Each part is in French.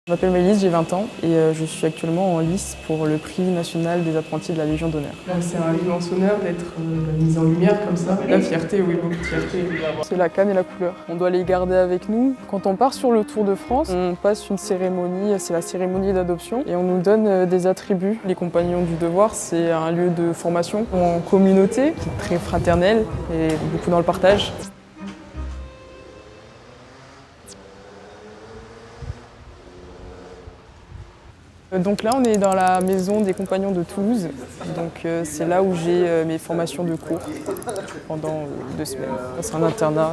Je m'appelle Mélisse, j'ai 20 ans et je suis actuellement en lice pour le prix national des apprentis de la Légion d'honneur. C'est un immense honneur d'être mise en lumière comme ça. La fierté, oui, beaucoup de fierté. C'est la canne et la couleur. On doit les garder avec nous. Quand on part sur le Tour de France, on passe une cérémonie, c'est la cérémonie d'adoption et on nous donne des attributs. Les Compagnons du Devoir, c'est un lieu de formation en communauté qui est très fraternel et beaucoup dans le partage. Donc là, on est dans la maison des Compagnons de Toulouse. Donc c'est là où j'ai mes formations de cours pendant 2 semaines. C'est un internat,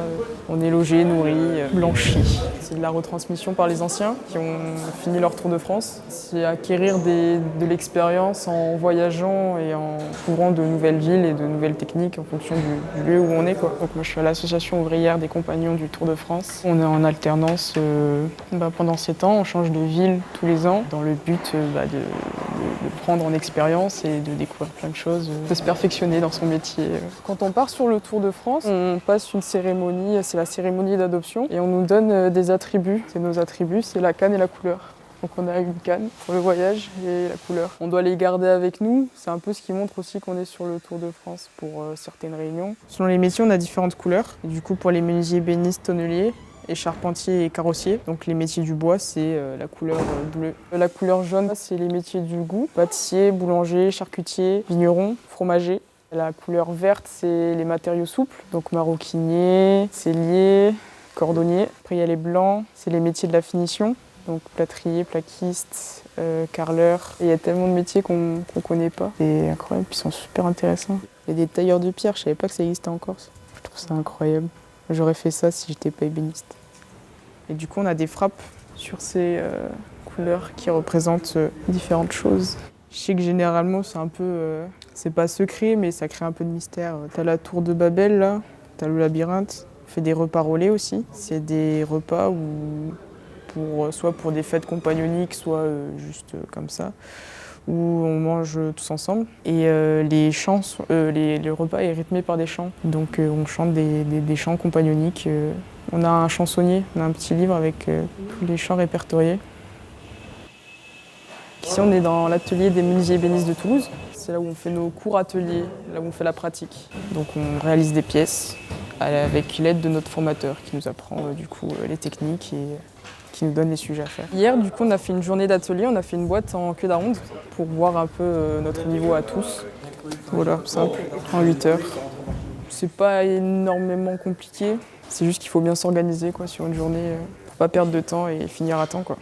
on est logé, nourri, blanchi. C'est de la retransmission par les anciens qui ont fini leur Tour de France. C'est acquérir de l'expérience en voyageant et en couvrant de nouvelles villes et de nouvelles techniques en fonction du lieu où on est, quoi. Donc moi je suis à l'association ouvrière des Compagnons du Tour de France. On est en alternance pendant 7 ans, on change de ville tous les ans dans le but de prendre en expérience et de découvrir plein de choses, de se perfectionner dans son métier. Quand on part sur le Tour de France, on passe une cérémonie, c'est la cérémonie d'adoption et on nous donne des attributs. C'est nos attributs, c'est la canne et la couleur. Donc on a une canne pour le voyage et la couleur. On doit les garder avec nous, c'est un peu ce qui montre aussi qu'on est sur le Tour de France pour certaines réunions. Selon les métiers, on a différentes couleurs. Et du coup, pour les menuisiers, ébénistes, tonneliers, et charpentiers et carrossiers. Donc les métiers du bois, c'est la couleur bleue. La couleur jaune, c'est les métiers du goût. Pâtissier, boulanger, charcutier, vigneron, fromager. La couleur verte, c'est les matériaux souples. Donc maroquinier, sellier, cordonnier. Après il y a les blancs, c'est les métiers de la finition. Donc plâtrier, plaquiste, carreleur. Et il y a tellement de métiers qu'on connaît pas. C'est incroyable, puis ils sont super intéressants. Il y a des tailleurs de pierre, je savais pas que ça existait en Corse. Je trouve ça incroyable. J'aurais fait ça si j'étais pas ébéniste. Et du coup, on a des frappes sur ces couleurs qui représentent différentes choses. Je sais que généralement, c'est un peu... c'est pas secret, mais ça crée un peu de mystère. T'as la tour de Babel, là. T'as le labyrinthe. On fait des repas relais aussi. C'est des repas soit pour des fêtes compagnoniques, soit juste comme ça, où on mange tous ensemble. Et le repas est rythmé par des chants. Donc on chante des chants compagnoniques. On a un chansonnier, on a un petit livre avec tous les chants répertoriés. Ici on est dans l'atelier des menuisiers ébénistes de Toulouse. C'est là où on fait nos cours ateliers, là où on fait la pratique. Donc on réalise des pièces avec l'aide de notre formateur qui nous apprend les techniques et qui nous donne les sujets à faire. Hier, du coup, on a fait une journée d'atelier, on a fait une boîte en queue d'aronde pour voir un peu notre niveau à tous. Voilà, simple, en 8 heures. C'est pas énormément compliqué, c'est juste qu'il faut bien s'organiser sur une journée pour pas perdre de temps et finir à temps, quoi.